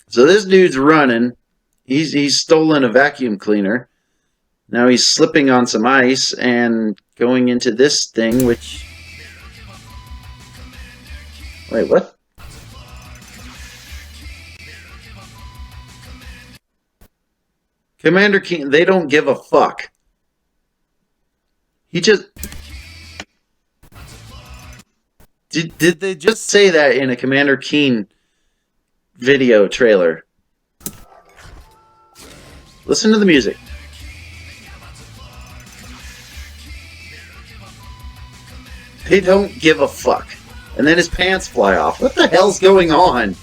So this dude's running. He's stolen a vacuum cleaner. Now he's slipping on some ice and going into this thing, which... Wait, what? Commander Keen, they don't give a fuck. He just... Did they just say that in a Commander Keen video trailer? Listen to the music. They don't give a fuck. And then his pants fly off. What the hell's going on?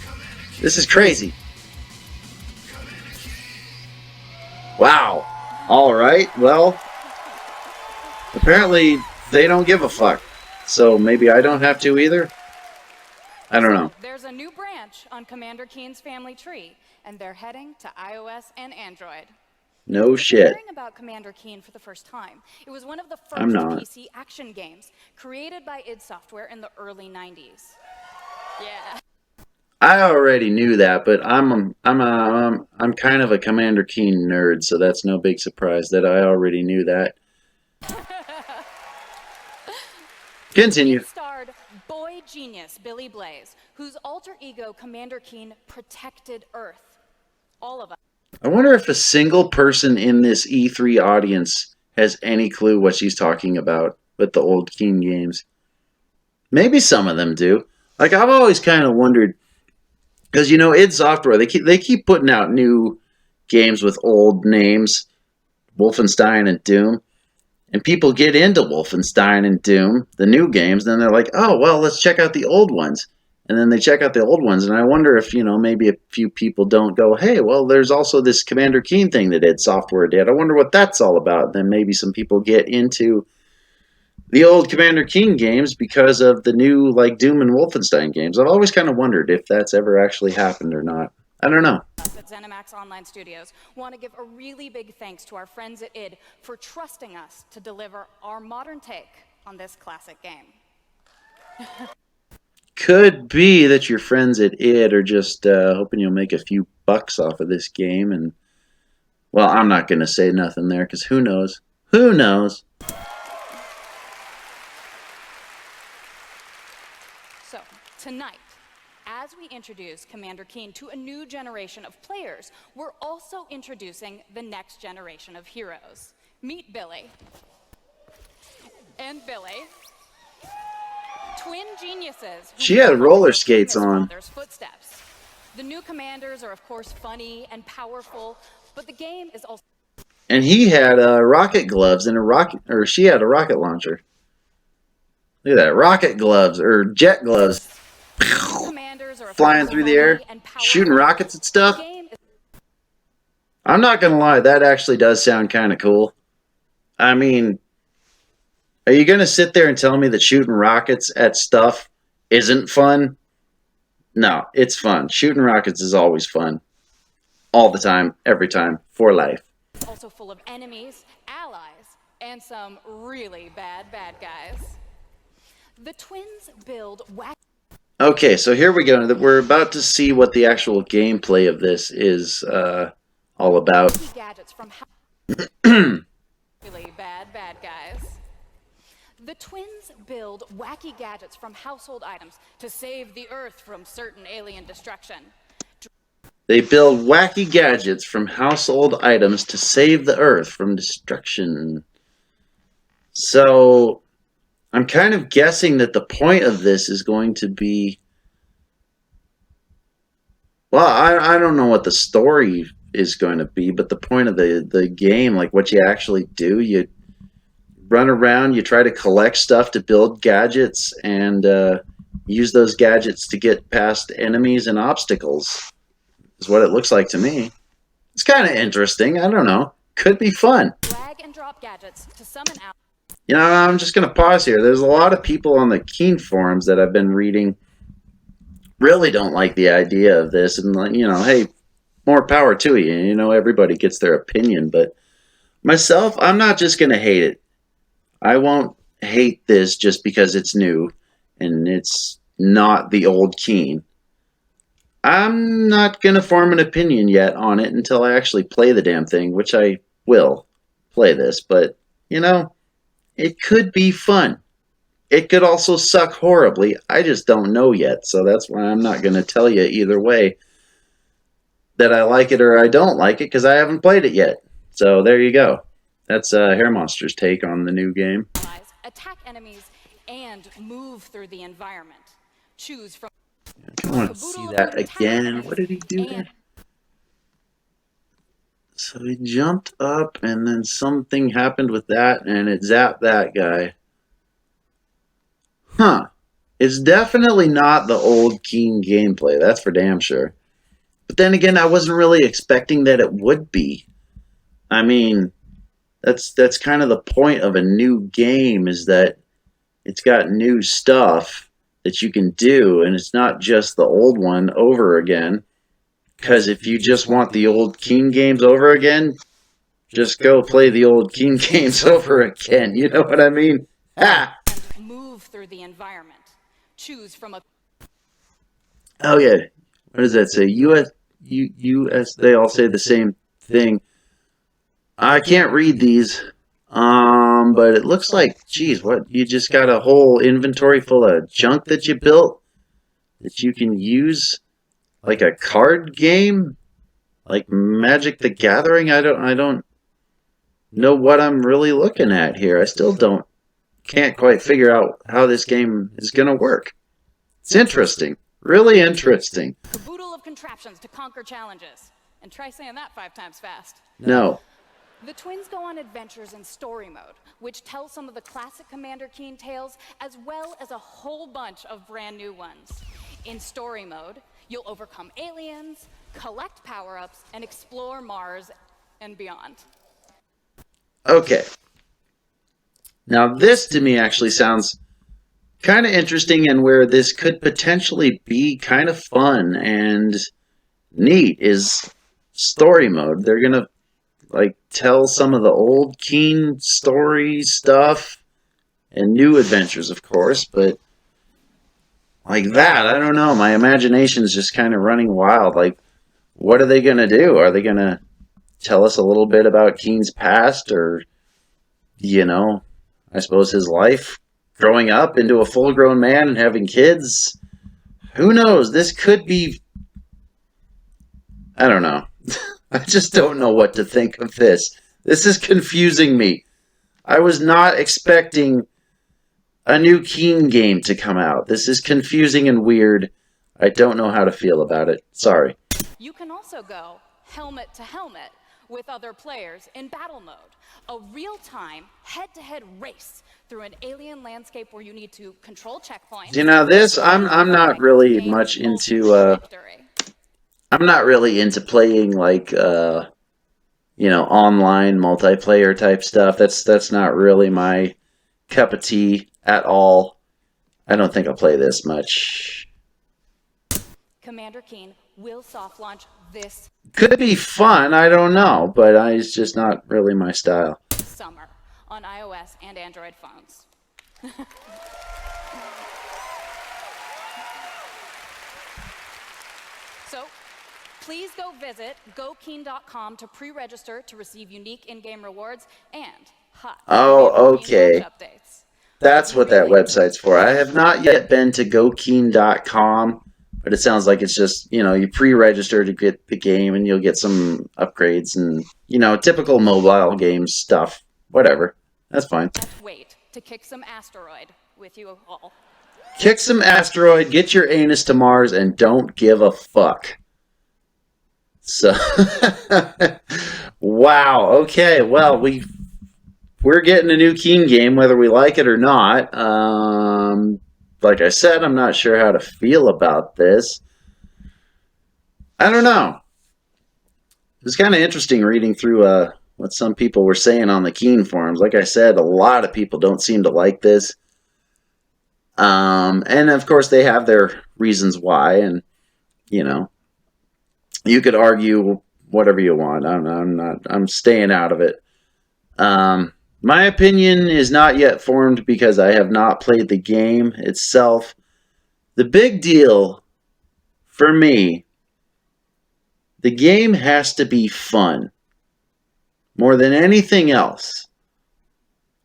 This is crazy. Wow. Alright, well, apparently they don't give a fuck. So maybe I don't have to either? I don't know. There's a new branch on Commander Keen's family tree, and they're heading to iOS and Android. No shit. Hearing about Commander Keen for the first time. It was one of the first PC action games created by id Software in the early 90s. Yeah. I already knew that, but I'm kind of a Commander Keen nerd, so that's no big surprise that I already knew that. Continue. It starred boy genius Billy Blaze, whose alter ego Commander Keen protected Earth. All of us. I wonder if a single person in this E3 audience has any clue what she's talking about with the old Keen games. Maybe some of them do. Like, I've always kind of wondered, because, you know, id Software, they keep putting out new games with old names, Wolfenstein and Doom, and people get into Wolfenstein and Doom, the new games, then they're like, oh, well, let's check out the old ones. And then they check out the old ones, and I wonder if, you know, maybe a few people don't go, hey, well, there's also this Commander Keen thing that id Software did. I wonder what that's all about. Then maybe some people get into the old Commander Keen games because of the new, like, Doom and Wolfenstein games. I've always kind of wondered if that's ever actually happened or not. I don't know. At ZeniMax Online Studios want to give a really big thanks to our friends at id for trusting us to deliver our modern take on this classic game. Could be that your friends at id are just hoping you'll make a few bucks off of this game, and, well, I'm not going to say nothing there, because who knows? Who knows? So, tonight, as we introduce Commander Keen to a new generation of players, we're also introducing the next generation of heroes. Meet Billy. And Billy. Twin geniuses. She had roller skates on. Footsteps. The new commanders are, of course, funny and powerful, but the game is also... And he had rocket gloves and she had a rocket launcher. Look at that, rocket gloves, or jet gloves. Flying through the air, shooting rockets and stuff. I'm not gonna lie, that actually does sound kind of cool. I mean, are you gonna sit there and tell me that shooting rockets at stuff isn't fun? No, it's fun. Shooting rockets is always fun. All the time, every time, for life. Also full of enemies, allies, and some really bad guys. The twins build Okay, so here we go. We're about to see what the actual gameplay of this is all about. Gadgets from really bad guys. The twins build wacky gadgets from household items to save the Earth from certain alien destruction. They build wacky gadgets from household items to save the Earth from destruction. So, I'm kind of guessing that the point of this is going to be... Well, I don't know what the story is going to be, but the point of the game, like what you actually do, you run around, you try to collect stuff to build gadgets, and use those gadgets to get past enemies and obstacles, is what it looks like to me. It's kind of interesting. I don't know. Could be fun. Drag and drop gadgets to summon out. You know, I'm just going to pause here. There's a lot of people on the Keen forums that I've been reading really don't like the idea of this, and, you know, hey, more power to you. You know, everybody gets their opinion, but myself, I'm not just going to hate it. I won't hate this just because it's new and it's not the old Keen. I'm not going to form an opinion yet on it until I actually play the damn thing, which I will play this, but, it could be fun. It could also suck horribly. I just don't know yet, so that's why I'm not going to tell you either way that I like it or I don't like it, because I haven't played it yet. So there you go. That's Hair Monster's take on the new game. Attack enemies and move through the environment. Choose from. I want to see that again. What did he do there? So he jumped up, and then something happened with that, and it zapped that guy. Huh. It's definitely not the old Keen gameplay, that's for damn sure. But then again, I wasn't really expecting that it would be. I mean, that's kind of the point of a new game, is that it's got new stuff that you can do, and it's not just the old one over again. Because if you just want the old Keen games over again, just go play the old Keen games over again. You know what I mean? Ha! Move through the environment. Choose from a. Oh yeah. What does that say? US. They all say the same thing. I can't read these. But it looks like, geez, what? You just got a whole inventory full of junk that you built that you can use, like a card game, like Magic the Gathering. I don't know what I'm really looking at here. I still can't quite figure out how this game is gonna work. It's interesting, really interesting. Caboodle of contraptions to conquer challenges, and try saying that 5 times fast. No. The twins go on adventures in story mode, which tells some of the classic Commander Keen tales, as well as a whole bunch of brand new ones. In story mode, you'll overcome aliens, collect power-ups, and explore Mars and beyond. Okay. Now this to me actually sounds kind of interesting, and where this could potentially be kind of fun and neat is story mode. They're going to tell some of the old Keen story stuff and new adventures, of course, but like that, I don't know. My imagination's just kind of running wild. Like, what are they going to do? Are they going to tell us a little bit about Keen's past, or, I suppose his life growing up into a full-grown man and having kids? Who knows? This could be... I don't know. I just don't know what to think of this. This is confusing me. I was not expecting a new Keen game to come out. This is confusing and weird. I don't know how to feel about it. Sorry. You can also go helmet to helmet with other players in battle mode. A real-time, head-to-head race through an alien landscape where you need to control checkpoints. This, I'm not really much into... I'm not really into playing online multiplayer type stuff. That's not really my cup of tea at all. I don't think I'll play this much. Commander Keen will soft launch this. Could be fun, I don't know, but it's just not really my style. Summer on iOS and Android phones. So, please go visit GoKeen.com to pre-register to receive unique in-game rewards and hot okay. updates. That's what that website's for. I have not yet been to GoKeen.com, but it sounds like it's just, you pre-register to get the game and you'll get some upgrades and, typical mobile game stuff. Whatever. That's fine. Wait to kick some asteroid with you all. Kick some asteroid, get your anus to Mars, and don't give a fuck. So, wow. Okay, well, we're getting a new Keen game, whether we like it or not. Like I said, I'm not sure how to feel about this. I don't know. It was kind of interesting reading through what some people were saying on the Keen forums. Like I said, a lot of people don't seem to like this. And of course they have their reasons why, and you could argue whatever you want. I'm staying out of it. My opinion is not yet formed because I have not played the game itself. The big deal for me The game has to be fun more than anything else.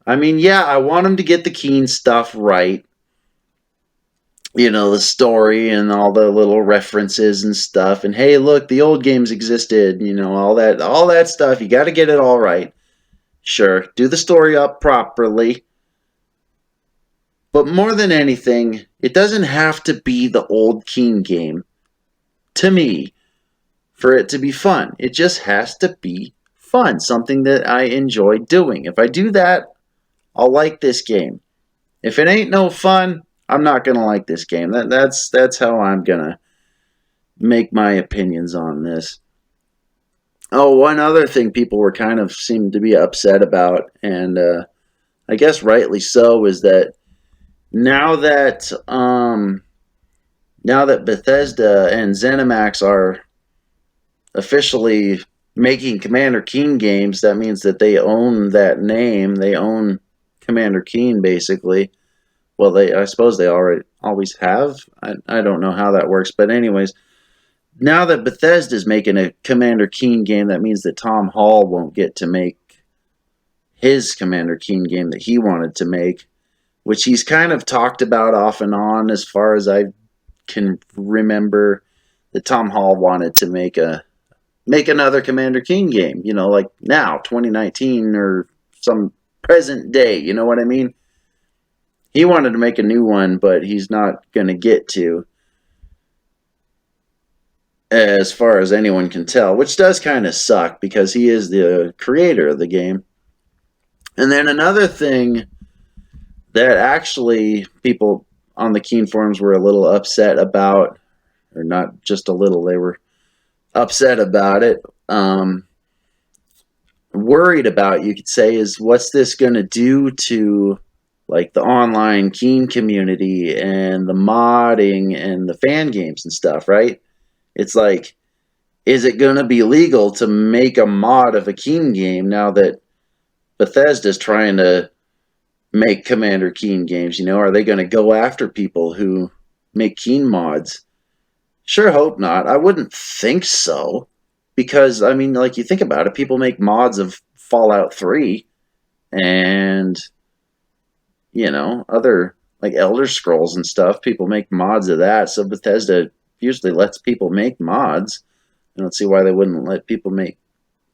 I mean, yeah, I want them to get the Keen stuff right. You know, the story and all the little references and stuff. And hey, look, the old games existed, you know, all that stuff. You got to get it all right. Sure, do the story up properly. But more than anything, it doesn't have to be the old Keen game, to me, for it to be fun. It just has to be fun, something that I enjoy doing. If I do that, I'll like this game. If it ain't no fun, I'm not gonna like this game. That's how I'm gonna make my opinions on this. Oh, one other thing people were kind of seemed to be upset about, and I guess rightly so, is that now that Bethesda and ZeniMax are officially making Commander Keen games, that means that they own that name. They own Commander Keen, basically. Well, I suppose they always have. I don't know how that works, but anyways, now that Bethesda is making a Commander Keen game, that means that Tom Hall won't get to make his Commander Keen game that he wanted to make, which he's kind of talked about off and on, as far as I can remember, that Tom Hall wanted to make another Commander Keen game, you know, like now, 2019 or some present day, you know what I mean? He wanted to make a new one, but he's not going to get to, as far as anyone can tell, which does kind of suck because he is the creator of the game. And then another thing that actually people on the Keen forums were a little upset about, or not just a little, they were upset about it, worried about, you could say, is what's this going to do to like the online Keen community and the modding and the fan games and stuff, right? It's like, is it going to be legal to make a mod of a Keen game now that Bethesda's trying to make Commander Keen games? You know, are they going to go after people who make Keen mods? Sure hope not. I wouldn't think so. Because, I mean, like, you think about it, people make mods of Fallout 3 and, you know, other, like, Elder Scrolls and stuff. People make mods of that, so Bethesda usually lets people make mods. I don't see why they wouldn't let people make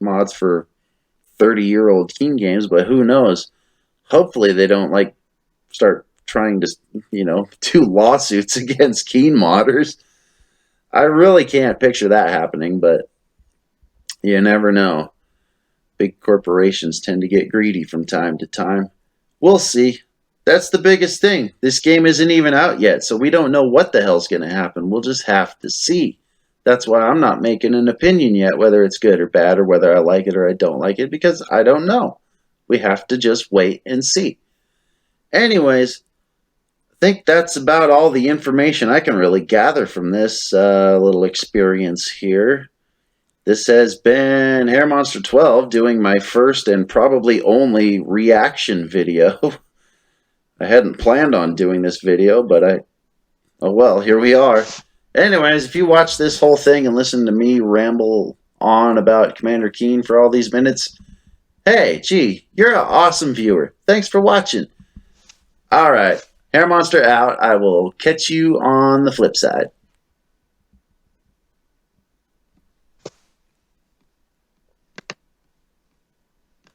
mods for 30-year-old Keen games, but who knows? Hopefully they don't, like, start trying to, you know, do lawsuits against Keen modders. I really can't picture that happening, but you never know. Big corporations tend to get greedy from time to time. We'll see. That's the biggest thing. This game isn't even out yet, so we don't know what the hell's going to happen. We'll just have to see. That's why I'm not making an opinion yet, whether it's good or bad, or whether I like it or I don't like it, because I don't know. We have to just wait and see. Anyways, I think that's about all the information I can really gather from this little experience here. This has been HairMonster12 doing my first and probably only reaction video. I hadn't planned on doing this video, but oh well, here we are. Anyways, if you watch this whole thing and listen to me ramble on about Commander Keen for all these minutes, hey, gee, you're an awesome viewer. Thanks for watching. Alright, HairMonster out. I will catch you on the flip side.